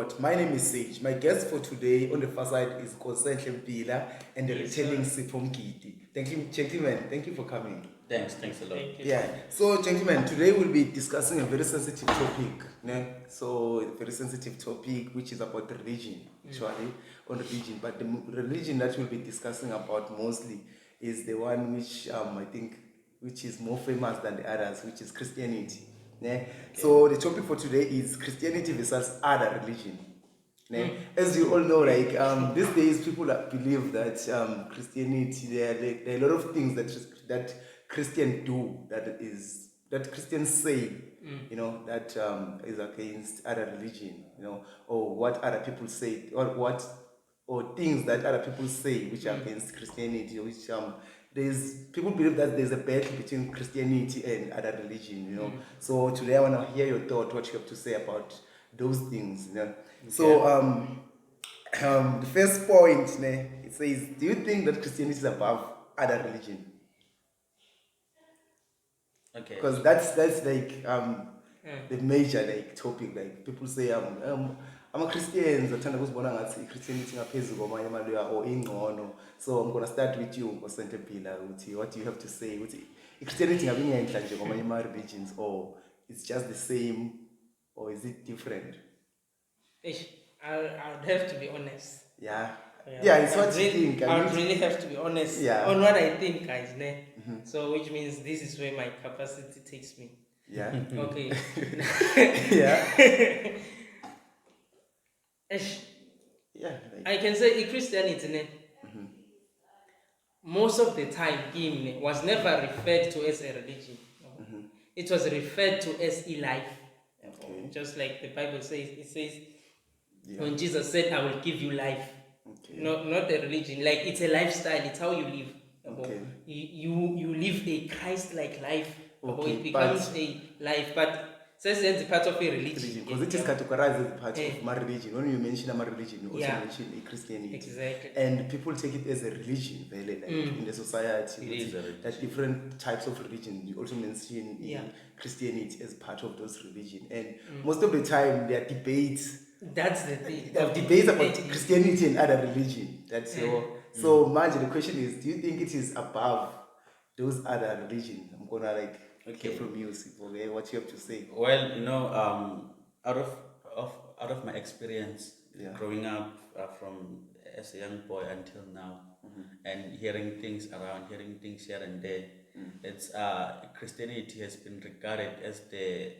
lot. My name is Sage. My guest for today on the far side is Nkosenhle Mpila and the returning Sipho Mgidi. Thank you, gentlemen. Thank you for coming. Thanks a lot. Thank you. Yeah. So, gentlemen, today we'll be discussing a very sensitive topic. Ne? So, a very sensitive topic which is about religion, actually, on religion. But the religion that we'll be discussing about mostly is the one which I think which is more famous than the others, which is Christianity. Ne? Okay. So the topic for today is Christianity versus other religion. As you all know, like these days, people believe that Christianity, there are a lot of things that Christians do that Christians say, that is against other religion, or what other people say, or things that other people say which are against Christianity, which people believe that there's a battle between Christianity and other religion, So today I want to hear your thought, what you have to say about those things, Okay. So the first point, it says, do you think that Christianity is above other religion? Okay. Because that's like the major like topic. Like people say I'm a Christian, Christianity or ingcono. So I'm gonna start with you, Nkosenhle Mpila. What do you have to say? Christianity religions, or it's just the same, or is it different? I would have to be honest. Yeah, it's what you think. I would really have to be honest on what I think, guys. So, which means this is where my capacity takes me. Yeah. Okay. Yeah. Yeah. I can say in Christianity, most of the time, him was never referred to as a religion. It was referred to as a life. Okay. Just like the Bible says, it says, when Jesus said, I will give you life. Okay. Not a religion. Like, it's a lifestyle. It's how you live. Okay. You live a Christ-like life. Okay. It becomes a life. But says it's part of a religion. Because it is categorized as part of my religion. When you mention my religion, you also mention a Christianity. Exactly. And people take it as a religion, really, like in the society. It is a religion. There's different types of religion. You also mention Christianity as part of those religions. And most of the time, there are debates. That's the thing. There are debates about Christianity and other religion. That's So, Margie, the question is, do you think it is above those other religions? I'm gonna hear from you, Sipho, what you have to say. Well, out of my experience growing up from as a young boy until now, and hearing things around, hearing things here and there, it's Christianity has been regarded as the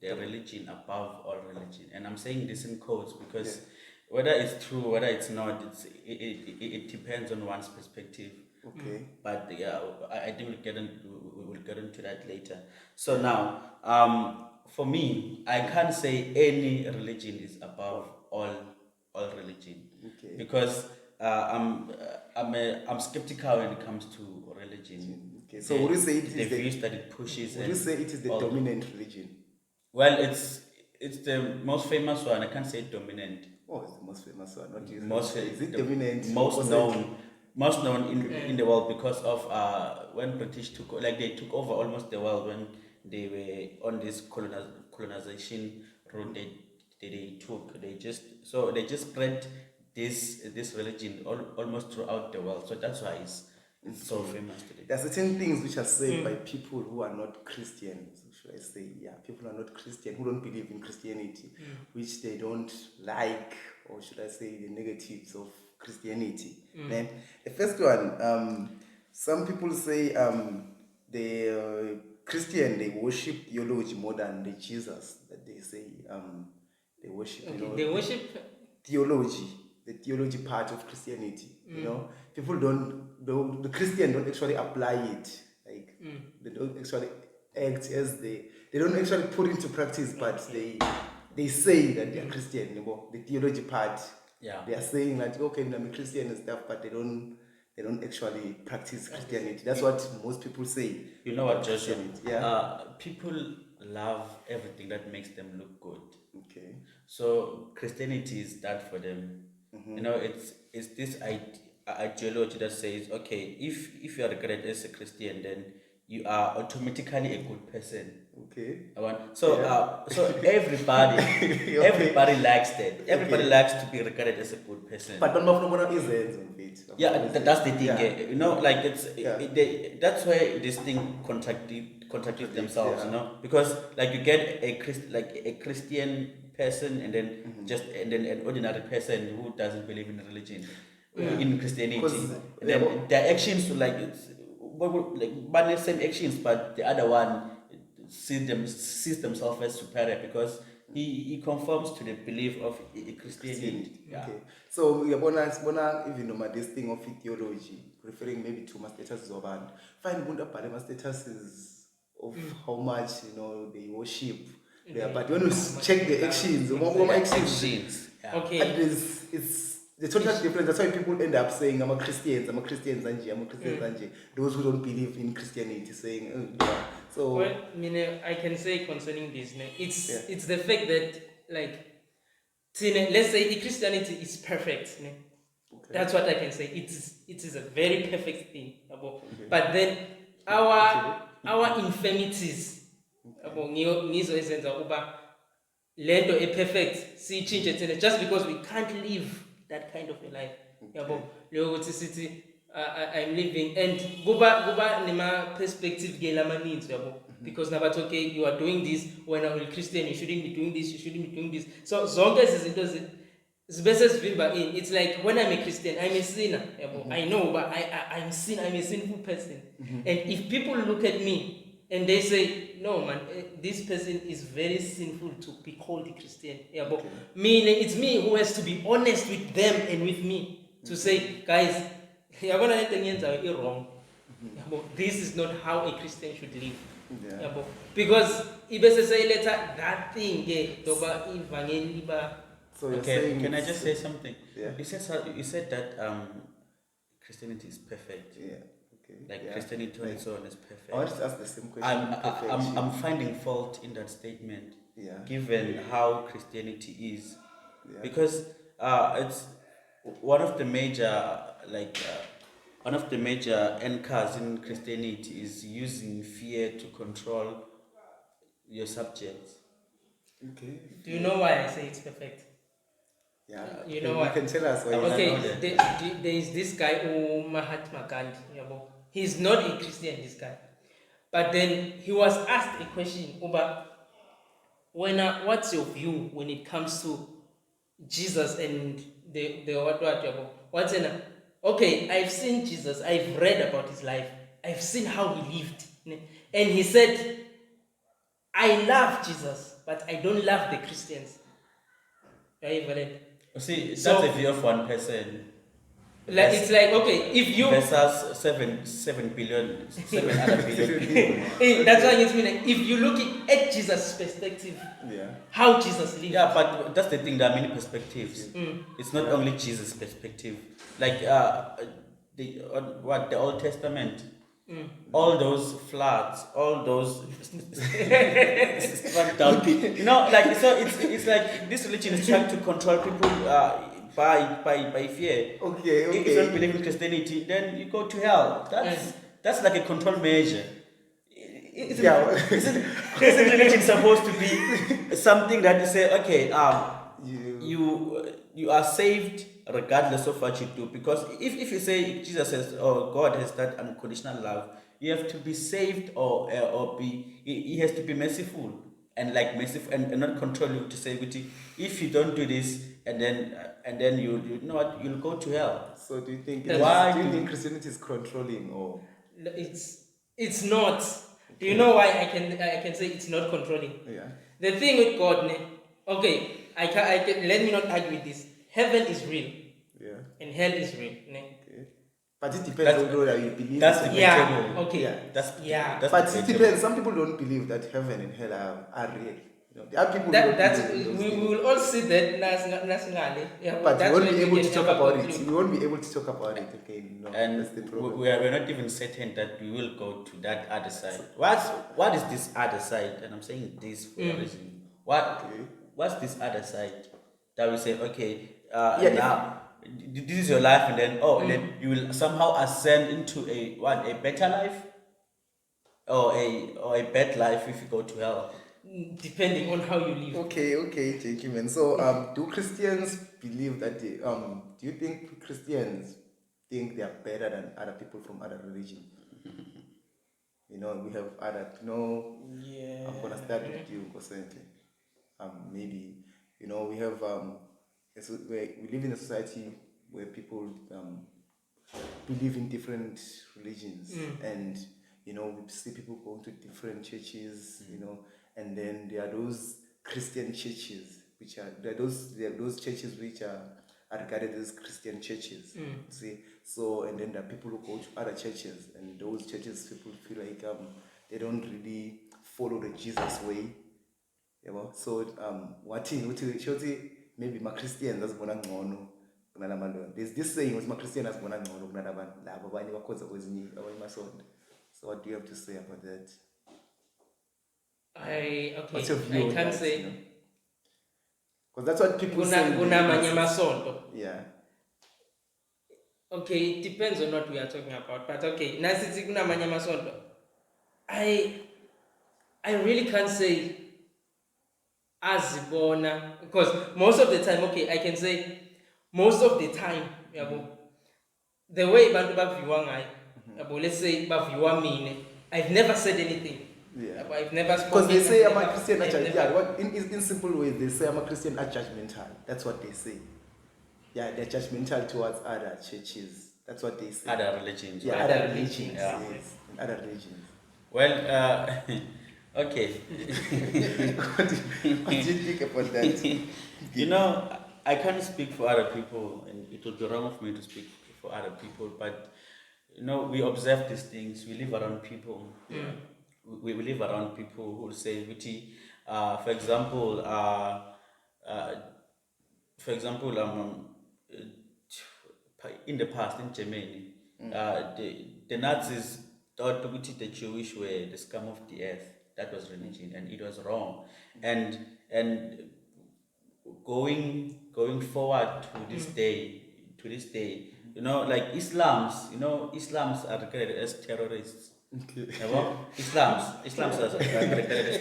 religion above all religion, and I'm saying this in quotes because whether it's true, whether it's not, it depends on one's perspective. Okay. But I think we will get into that later. So now, for me, I can't say any religion is above all religion. Okay. Because I'm skeptical when it comes to religion. Okay. So would you say it is the views that it pushes? Would you say it is the dominant religion? Well, it's the most famous one. I can't say dominant. Oh, it's the most famous one. Not is it dominant? Most known in the world because of when British they took over almost the world when they were on this colonization route they just spread this religion almost throughout the world, so that's why it's so famous today. There are certain things which are said by people who are not Christians, should I say, people who are not Christian, who don't believe in Christianity, which they don't like, or should I say the negatives of Christianity. The first one, some people say the Christian, they worship theology more than the Jesus that they say they worship. They worship theology, the theology part of Christianity. People the Christian don't actually apply it. Like they don't actually act as they don't actually put into practice, but they say that they are Christian. The theology part. They are saying that I'm a Christian and stuff, but they don't actually practice Christianity. That's what most people say. You know what, Joshua? People love everything that makes them look good. Okay. So Christianity is that for them. It's this ideology that says, okay, if you are regarded as a Christian, then you are automatically a good person. Okay. So everybody, Okay. everybody likes that. Everybody Okay. likes to be regarded as a good person. But don't know is it. Yeah, that's the thing. Yeah. You know, like it's Yeah. that's why this thing contradict themselves. Yeah. You know, because like you get a Christian person and then an ordinary person who doesn't believe in religion, in Christianity, 'Cause, and then their actions like but the same actions, but the other one sees themselves as superior because he conforms to the belief of Christianity. Yeah. Okay. So yabona even noma this thing of theology, referring maybe to my statuses of and find bunda my statuses of how much they worship. Yeah, but when we check the actions, Actions. Yeah. Okay. and it's the total difference. That's why people end up saying I'm a Christian, Anje. Those who don't believe in Christianity saying yeah. So Well, I can say concerning this, it's the fact that like, let's say Christianity is perfect. That's what I can say. It is a very perfect thing. But then our infirmities, ngizo ezenza uba lento perfect siyichinje just because we can't live that kind of a life. Leyo ukuthi sithi I'm living and kuba nema perspective ke lamaninzi because nabathi okay, you are doing this when you're a Christian, you shouldn't be doing this, you shouldn't be doing this. So zonke izinto zibese zivimba in. It's like when I'm a Christian, I'm a sinner. I know, but I'm a sinful person. And if people look at me and they say, no man, this person is very sinful to be called a Christian. Meaning it's me who has to be honest with them and with me to say, guys, you're gonna let the wrong. This is not how a Christian should live. Because if say later that thing, so you're Okay, saying can I just say something? Yeah. You said that Christianity is perfect. Yeah. Okay. Like yeah. Christianity on its own is perfect. I want to ask the same question. I'm finding fault in that statement, given Yeah. how Christianity is, Yeah. because it's one of the major anchors in Christianity is using fear to control your subjects. Okay. Do you know why I say it's perfect? Yeah. You know what? You can tell us why. Okay, there is this guy, Mahatma Gandhi. He's not a Christian, this guy. But then he was asked a question about what's your view when it comes to Jesus and what's in a, okay, I've seen Jesus, I've read about his life, I've seen how he lived. And he said, I love Jesus, but I don't love the Christians. See, that's So- a view of one person. Like, it's like, okay, if you Versus 7 billion, 7 other billion people. that's why it's mean if you look at Jesus' perspective, how Jesus lived. Yeah, but that's the thing. There are many perspectives. It's not only Jesus' perspective. Like the Old Testament, all those floods, all those struck down. Like so. It's like this religion is trying to control people by fear. Okay. If you don't believe in Christianity, then you go to hell. That's like a control measure. Isn't religion supposed to be something that you say, okay, you are saved regardless of what you do? Because if you say Jesus says, oh, God has that unconditional love, you have to be saved or he has to be merciful and not control you to say, if you don't do this and then you know what, you'll go to hell. So do you think Christianity is controlling or it's not? Do you know why I can say it's not controlling? Yeah. The thing with God, okay, I can let me not argue with this. Heaven is real. Yeah. And hell is real. Okay. But it depends on whether you believe. That's it. debatable. Okay. Yeah. That's But it debatable. depends. Some people don't believe that heaven and hell are real. There are people who don't That's believe in those we things. will all see that nationally. But we won't when be able can to talk have a about it. conclusion. We won't be able to talk about it. Okay, no, And that's the problem. we're not even certain that we will go to that other side. What is this other side? And I'm saying this for a reason. What's this other side that we say, okay, now this is your life, and then then you will somehow ascend into a better life. or a bad life if you go to hell. Depending on how you live. Okay, gentlemen. So, do Christians believe that do you think Christians think they are better than other people from other religions? We have other, Yeah. I'm gonna start with you, Nkosenhle. Maybe, we have, we live in a society where people believe in different religions, and we see people going to different churches, and then there are those Christian churches which are there are those churches which are regarded as Christian churches. See, so and then there are people who go to other churches, and those churches people feel like they don't really follow the Jesus way. So shothi maybe ma-Christians azibona ngcono kunalamalona. There's this saying ukuthi ma-Christian azibona ngcono kunalabantu labo abanye bakhonza kwezinye abanye masonto. So what do you have to say about that? What's your view I on can't that, say. Because that's what people say. Kunamanye amasonto. Yeah. Okay, it depends on what we are talking about. But okay, nasithi kunamanye amasonto. I really can't say azibona, because most of the time, okay, I can say most of the time, the way bantu baviwa ngayo, let's say baviwa mine, I've never said anything. Yeah. I've never Because spoken. they say I'm a Christian. In simple ways, they say I'm a Christian are judgmental. That's what they say. Yeah, they're judgmental towards other churches. That's what they say. Other religions. Yeah, right? other religions. Yeah. Yes, in other religions. Well, okay. What do you think about that? I can't speak for other people, and it would be wrong of me to speak for other people, but we observe these things. We live around people. We live around people who say, for example, in the past in Germany, the Nazis thought the Jewish were the scum of the earth. That was religion, and it was wrong. And going forward to this day, like Islams are regarded as terrorists. Okay. Islams are regarded as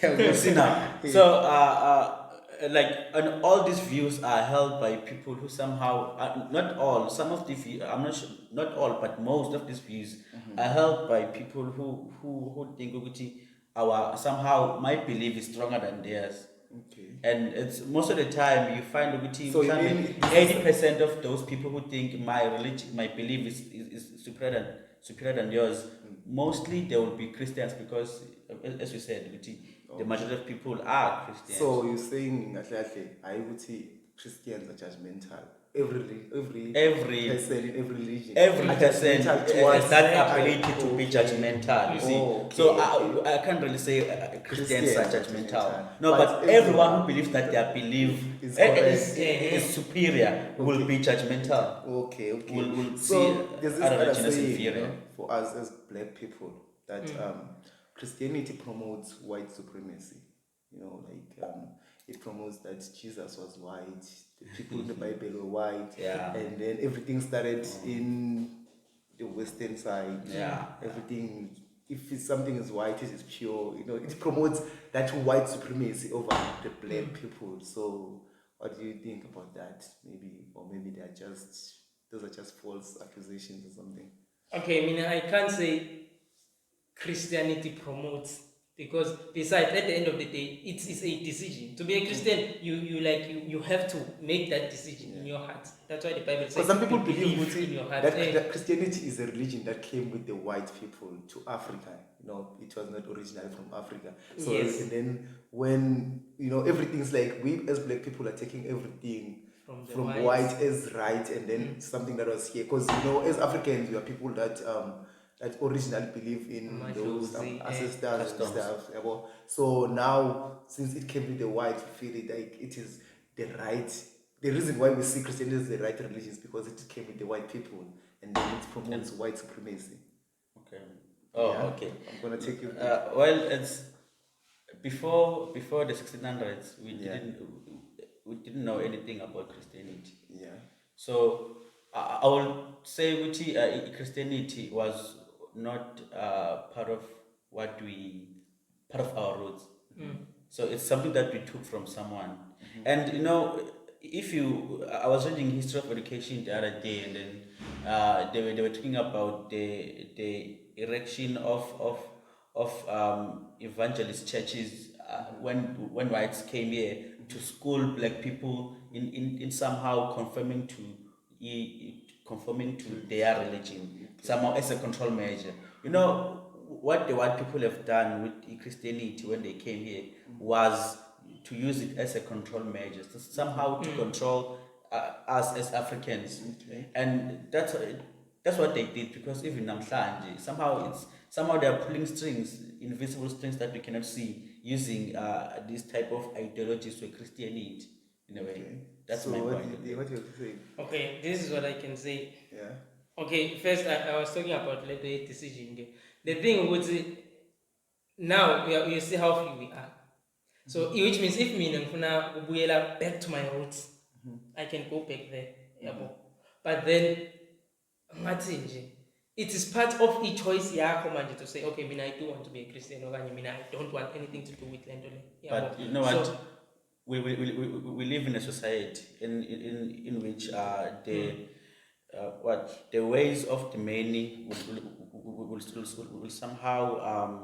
terrorists. See now. So and all these views are held by people who somehow, not all, some of the views, I'm not sure, not all, but most of these views are held by people who think somehow my belief is stronger than theirs. Okay. And it's most of the time you find So you mean 80% of those people who think my religion, my belief is superior than yours, mostly they will be Christians, because as you said, the majority of people are Christians. So you're saying I would say Christians are judgmental. Every person in every religion. Every person towards has that ability to be okay. judgmental. You see, Okay. So I can't really say Christians are judgmental. No, but everyone everyone who believes that their belief is is superior will be judgmental. Okay. Will So see there's this other other religion as saying, inferior. for us as black people, that Christianity promotes white supremacy. It promotes that Jesus was white, the people in the Bible were white, Yeah. and then everything started in the western side. Yeah. Everything, if something is white, it is pure. It promotes that white supremacy over the black people. So, what do you think about that? Maybe those are just false accusations or something. Okay, I can't say Christianity promotes, because besides, at the end of the day, it's a decision. To be a Christian, you have to make that decision in your heart. That's why the Bible says. Because some people you believe in your heart. that Christianity is a religion that came with the white people to Africa. It was not originally from Africa. So Yes. and then when everything's like we as black people are taking everything From the from whites. white as right, and then something that was here. Because as Africans, we are people that originally believe in those ancestors and customs. stuff. So now, since it came with the white, we feel it like it is the right. The reason why we see Christianity as the right religion is because it came with the white people, and then it promotes white supremacy. Okay. Oh, Yeah. okay. I'm gonna take you. Well, it's before the 1600s. We didn't know anything about Christianity. Yeah. So I will say Christianity was not part of part of our roots. So it's something that we took from someone. And I was reading history of education the other day, and then they were talking about the erection of evangelist churches when whites came here to school black people in somehow conforming to their religion, somehow as a control measure. What the white people have done with Christianity when they came here was to use it as a control measure, so somehow to control us as Africans. And that's what they did, because even namhlanje somehow they are pulling strings, invisible strings that we cannot see, using this type of ideologies for Christianity in a way. That's so my what point. do you have to say? Okay, this is what I can say. Yeah. Okay, first I was talking about the decision. The thing would now you see how free we are. So which means if me and back to my roots, I can go back there. But then it is part of each choice to say, okay, I do want to be a Christian, or I don't want anything to do with Lendole. But you know what? We live in a society in which the ways of the many will somehow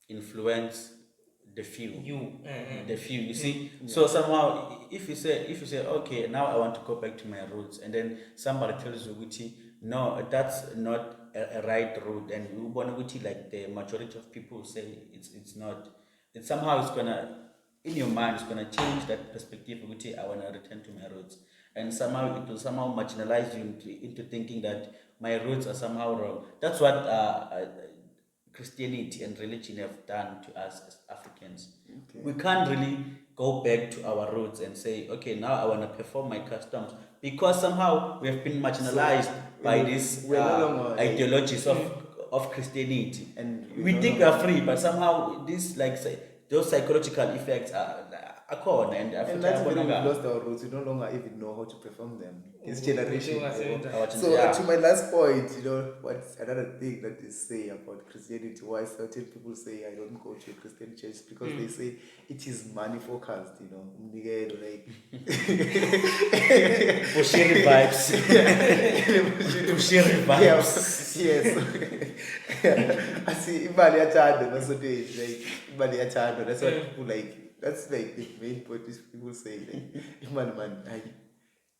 influence the few. The few, you see. So somehow, if you say, okay, now I want to go back to my roots, and then somebody tells you, no, that's not a right route, and you want to like the majority of people say it's not. It's gonna, in your mind, it's gonna change that perspective. I want to return to my roots, and somehow it will somehow marginalize you into thinking that my roots are somehow wrong. That's what Christianity and religion have done to us as Africans. We can't really go back to our roots and say, okay, now I want to perform my customs, because somehow we have been marginalized by these ideologies of Christianity, and we think we are free, but somehow those psychological effects are common, and that's when we've lost our roots. We no longer even know how to perform them. This generation. So to my last point, what's another thing that they say about Christianity? Why certain people say I don't go to a Christian church, because they say it is money focused. Like Bushiri vibes. Bushiri vibes. Yes. I see. Imali yachando. That's what they like. Imali yachando. That's what people like. That's like the main point is people say like, man.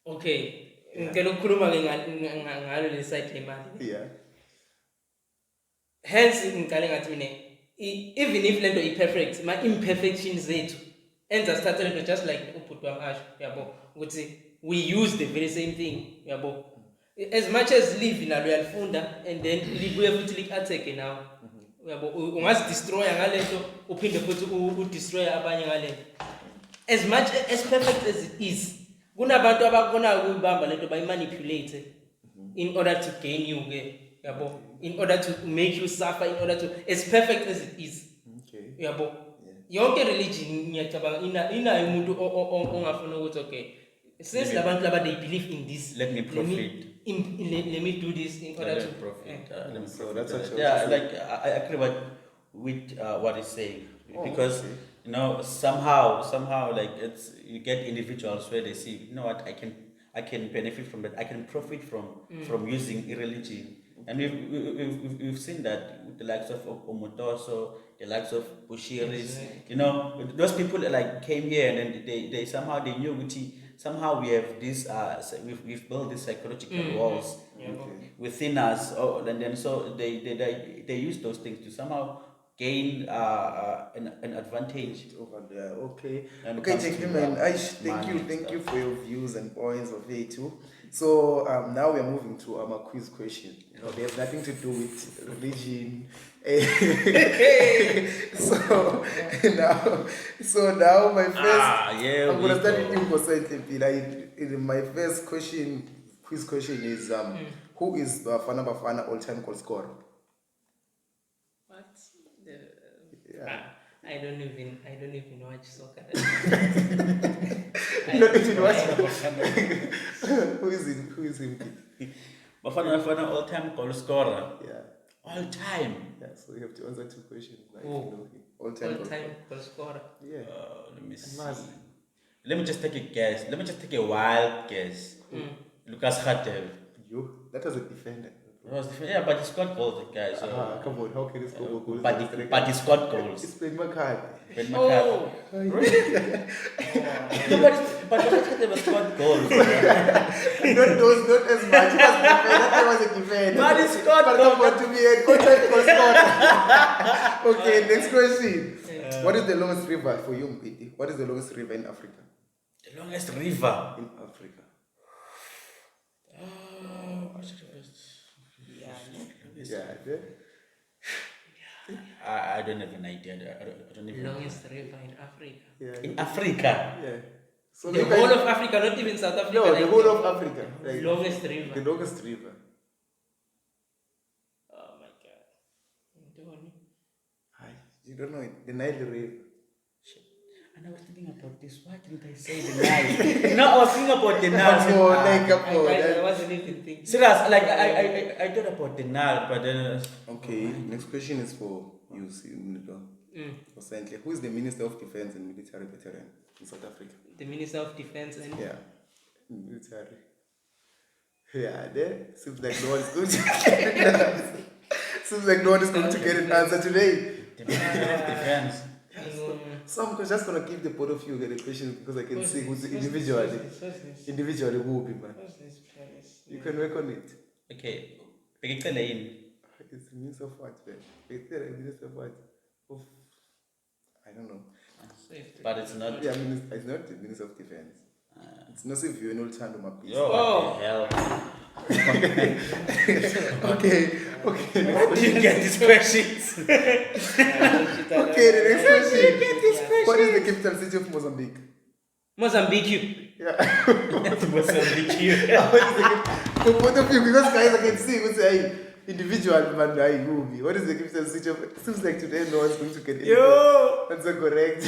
Okay. Yeah. Hence even if lento is perfect, my imperfections zethu ends are started just like we use the very same thing. As much as live in a real funda, and then libuye futhi lik-attack now. Ungasidestroya ngalento uphinde futhi udestroy abanye ngalento. As much as perfect as it is, kunabantu abakhonayo ukuyibamba lento bayimanipulate in order to gain you in order to make you suffer, in order to, as perfect as it is. Yonke religion ngiyacabanga inayo umuntu ongafuna ukuthi okay, since labantu laba they believe in this, let me profit. Let me do this in order to profit. So that's what I agree with what he's saying, because somehow like you get individuals where they see, what, I can benefit from that, I can profit from using religion. And we've seen that with the likes of Omotoso, the likes of Bushiris, those people like came here, and then they somehow they knew somehow we have this we've built these psychological walls within us, and then so they use those things to somehow gain an advantage over there. Okay, gentlemen, thank you for your views and points of it too. So now we are moving to our quiz question. They have nothing to do with religion. so now my first I'm gonna start with Nkosenhle Mpila. My first quiz question is who is Bafana Bafana all-time goal scorer? What? I don't even watch soccer. Not even watch. Who is him? Bafana all-time goal scorer. Yeah. All time. Yeah, so you have to answer 2 questions. Like, Oh. you know, all-time. All-time goal scorer. Yeah. Let me see. Must. Let me just take a guess. Let me just take a wild guess. Lucas Hartel. You. That was a defender. Yeah, but he scored goals, the guy. So, Come on, how can you score goals? but he scored goals. It's playing my card. Ben Oh. McCarthy. No, but Hartel was scored goals. Not those, not as much. He was defender. That guy was a defender. But he scored But goals. come on to me and all-time goal scorer. Okay, next question. What is the longest river for you, Mgidi? What is the longest river in Africa? The longest river. In Africa. Yeah. I don't have an idea. I don't even Longest river in Africa. Yeah. In Africa. Yeah. So The you whole guys- of Africa, not even South Africa. No, the like whole of Africa. Like, Longest river. the longest river. Oh my God. Don't. Hi, you don't know it. The Nile River. And I was thinking about this. Why didn't I say the Nile? No, I was thinking about the Nile. Come on, like, come on. I wasn't even thinking. Serious, like I thought about the Nile, but then Okay, next question is for you, Nkosenhle. Who is the Minister of Defense and Military Veteran in South Africa? The Minister of Defense and Yeah, military. Yeah, there seems like no one is going to seems like no one is going to get an answer today. the Minister of Defense. So I'm just gonna give the both of you the questions because I can see who's individually who will be man. You can work on it. Okay, Pekita Lane. It's the Minister of what, man? Minister of what? Of I don't know. But it's not. Yeah, it's not the Minister of Defense. It's not if you're an old time of Yo, what the hell? Okay. Where do you get these questions? Okay, the next question. What is the capital city of Mozambique? Mozambique. Yeah. Mozambique. For both of you, because guys I can see what's a individual man I movie. What is the capital city of it seems like today no one's going to get it. Yo! That's so correct.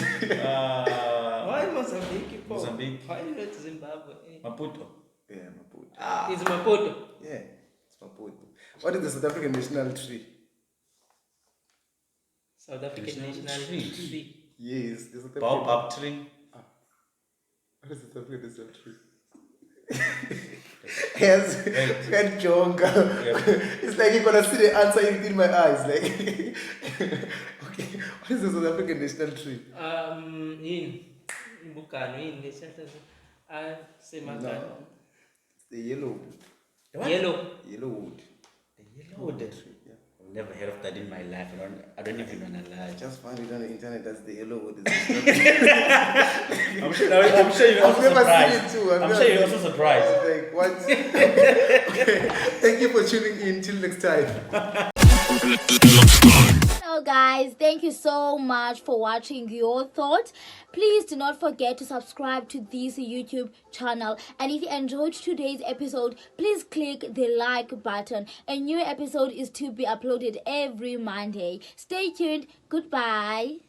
Why Mozambique? Mozambique. Why not Zimbabwe? Maputo. Yeah, Maputo. It's Maputo. Yeah, it's Maputo. What is the South African national tree? South African National National tree. Tree. Yes, the South African. Baobab tree. What is the South African national tree? Yes, and Jonga. It's like you're gonna see the answer in my eyes. Like, okay, what is the South African national tree? In Bukano, in the No, it's the yellow wood. What? Yellow. Yellow wood. The yellow wood. Tree. Yeah. I've never heard of that in my life. I don't even wanna lie. Just find it on the internet. That's the yellow wood. I'm sure you're I've also never surprised. seen it too. I'm sure you're also surprised. Like what? Okay. Thank you for tuning in. Till next time. Hello guys, thank you so much for watching Your Thoughts. Please do not forget to subscribe to this YouTube channel, and if you enjoyed today's episode, please click the like button. A new episode is to be uploaded every Monday. Stay tuned. Goodbye.